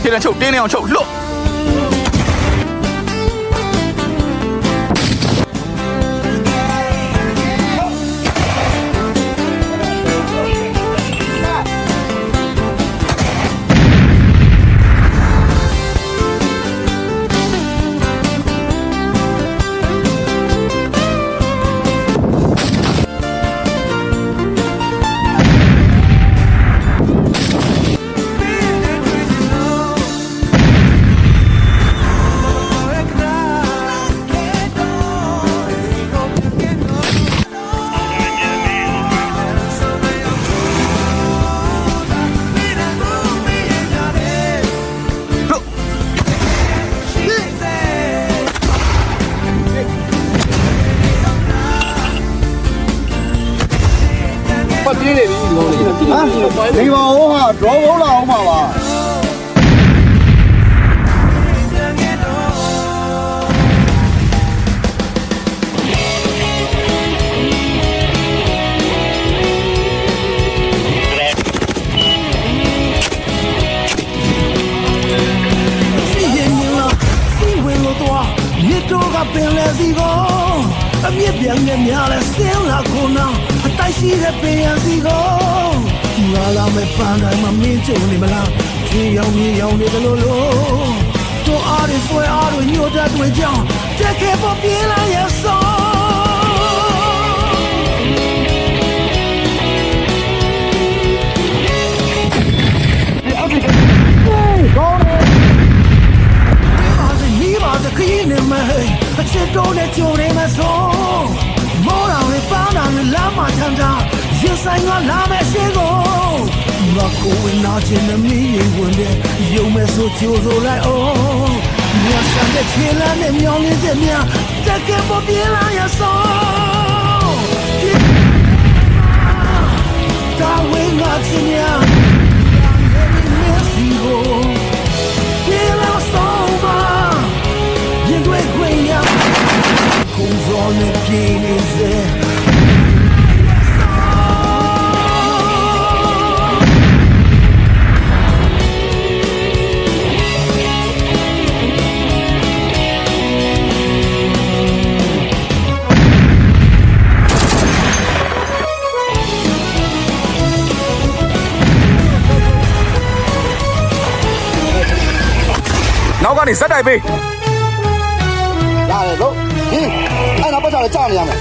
天天抽，天天抽，落。ပြေးနေပြီဒီကောင်လေးဟာဒီကောင်ဟိုဟာ draw ဘုံလာအောင်ပါပါပင်လဲစီကိုအမြင့်ပြန်နဲ့များလဲစင်းလာခုနာအတိုက်ရှိတဲ့ပင်ရစီကိုငါလာမဲ့ပန်းတိုင်းမှာမင်းချုံနေမလားချီရောင်မြေရောင်နေတယ်လို့တို့အားတွေဆွဲအားတွေညှို့တတ်တွေကြောင်းတက်ခဲ့ပေါ်ပြေးလာရဲ့စောခရီးနေမယ်အချစ်တော်နဲ့ကြိုနေမှာဆိုမောတော်လေးပါတာနဲ့လာမှချမ်းသာရင်ဆိုင်ကလာမဲ့ရှင်းကိုငါကိုဝင်နာခြင်းနဲ့မီးရင်ဝင်တဲ့ရုံမဲ့ဆိုကြိုးဆိုလိုက်အောင်မြတ်ဆန်တဲ့ခြေလမ်းနဲ့မြောင်းနေတဲ့များတက်ကယ်ပေါ်ပြေးလာရဆိုတာဝင်းကချင်းများမျက်စီကိုပြေးလာဆုံးပါ空中的披靡着。နောက်ကနေဇက်တိုက်ပေးရတယ်လို့အဲ့နောက်ပတ်ချလည်းကြာနေရမယ်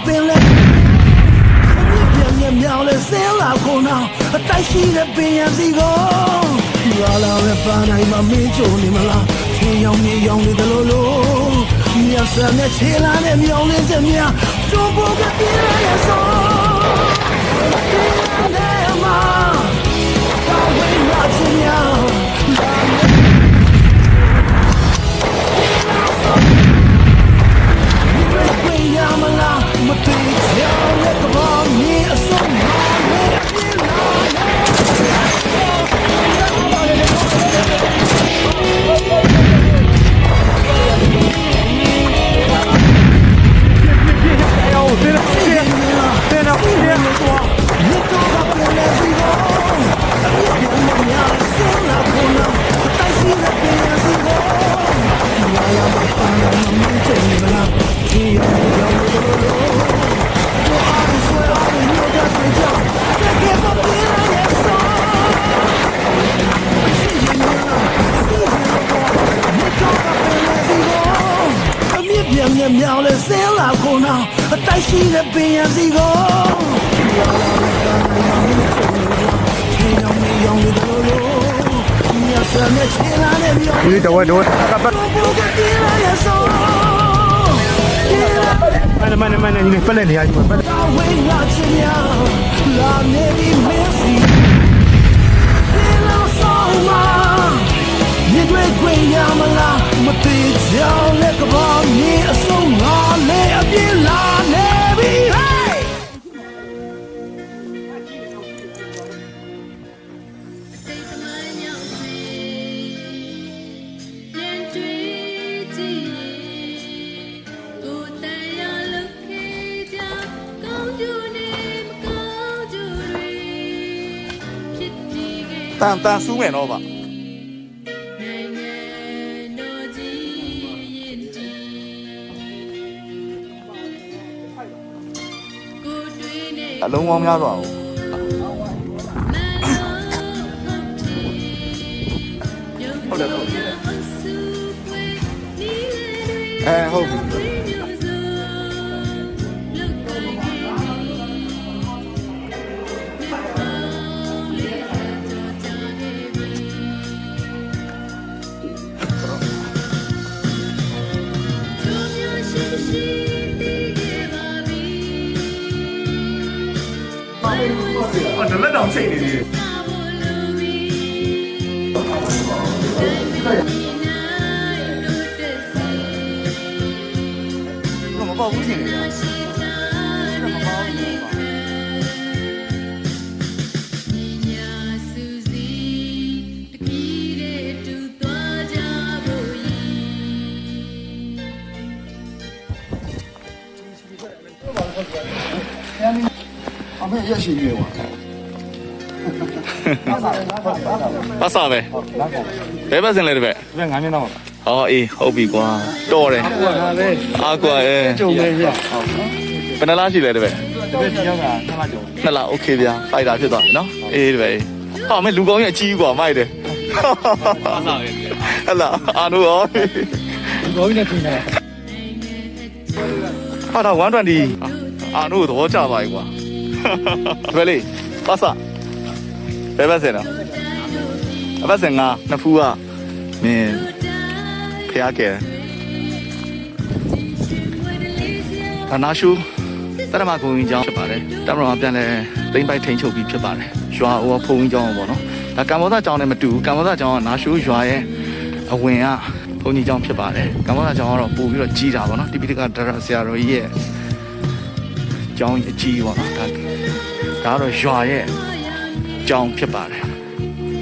ပင်လဲမြောင်လဲဆင်းလာခုနာအတိုက်ရှိတဲ့ပင်ရစီကိုလာလာပဲပန်းနိုင်မှာမင်းချုံနေမလားချင်းရောင်မြေရောင်နေတယ်လို့မြတ်ဆန်နဲ့ခြေလာနဲ့မြောင်လေးချက်များကျိုးဖို့ကပြင်းရရဲ့ဆိုတဲ့မှာတောင်းဝေးလာချင်ရမလားမသိချင်တဲ့ကဘာမင်းအဆုံးမနဲ့ပြင်းလာမြောင်လဲဆင်းလာခုနာအတိုက်ရှိတဲ့ပင်ရစီကိုဒီတော့တော့ကပတ်မန်နေပလက်နေရကြီးပလက်ဝေးလာချင်ရလာနေပြီမင်းစီလောဆောင်မမြင်တွေ့ခွင့်ရမလားမသိချောင်းလက်ကဘာမင်းအဆုံးငါလေအပြင်းလာနေပြီဟေးတန်ဆူးမယ်နော်ဗျအလုံးပေါင်းများစွာကိုဟုတ်တယ်ဟုတ်ပြီအဲ့လက်တောင်ချိန်နေသေးတယ်မပေါ့ဘူးထင်နေတာအမေရရှိနေပါပါစားပဲဘယ်ဘက်စင်လဲတပည့်ဘယ်9မိနစ်တော့ဟောအေးဟုတ်ပြီကွာတော်တယ်အားကွာကျုံနေပြဘယ်နှလားရှိလဲတပည့်တပည့်ပြောတာ2လကျော်2လโอเคဗျာဖိုက်တာဖြစ်သွားပြီနော်အေးတပည့်ဟာမဲလူကောင်းကြီးအကြီးကွာမိုက်တယ်ပါစားပဲဟလာအာနိုရောလူကောင်းကြီးနဲ့ပြင်တယ်ဟာတော့120အာနိုသဘောကျပါ යි ကွာတပည့်လေးပါစားဘယ်ဘက်စင်တော့အဘက်စင်ငါနှစ်ဖူးကမင်းဖျားကဲဒါနာရှုတရမကုန်းကြီးကျောင်းဖြစ်ပါတယ်တမတော်ကပြန်လဲသိမ့်ပိုက်ထိန်ချုပ်ပြီးဖြစ်ပါတယ်ရွာဟိုဖုံကြီးကျောင်းပေါ့နော်ဒါကမ္ဘောဇကျောင်းနဲ့မတူဘူးကမ္ဘောဇကျောင်းကနာရှုရွာရဲ့အဝင်ကဖုံကြီးကျောင်းဖြစ်ပါတယ်ကမ္ဘောဇကျောင်းကတော့ပို့ပြီးတော့ကြီးတာပေါ့နော်တိပိဋကဒရဆရာတော်ကြီးရဲ့ကျောင်းအကြီးပေါ့နော်ဒါကတော့ရွာရဲ့ကျောင်းဖြစ်ပါတယ်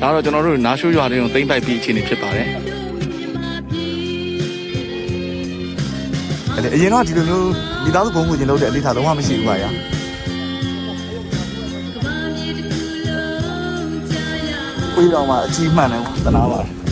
ဒါတော့ကျွန်တော်တို့နာရှိုးရွာလေးကိုသိမ့်ပိုက်ပြီးအခြေအနေဖြစ်ပါတယ်အရင်တော့ဒီလိုမျိုးမိသားစုဘုံကိုကျင်လို့တဲ့အလေးထားလုံးဝမရှိဘူးပါဗျာကိုကြီးတော်မှာအကြီးမှန်တယ်သနာပါတယ်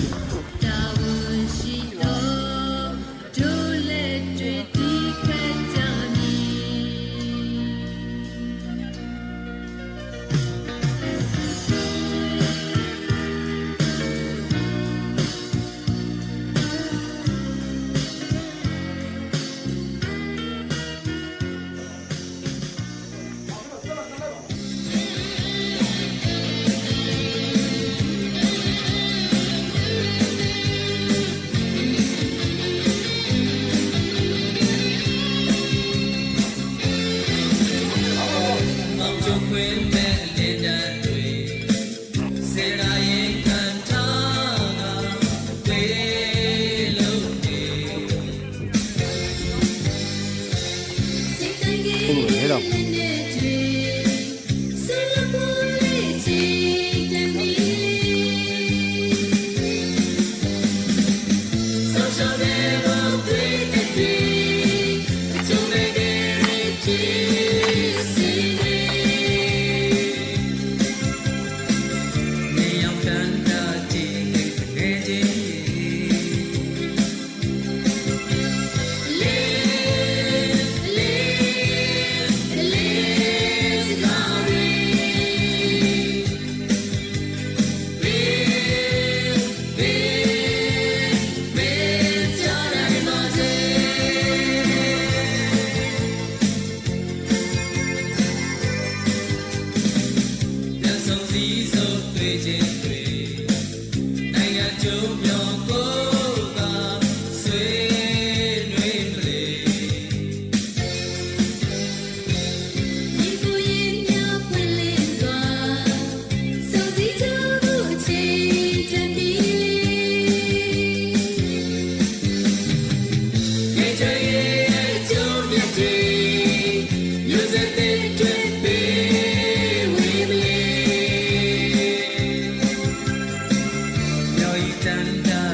Tanda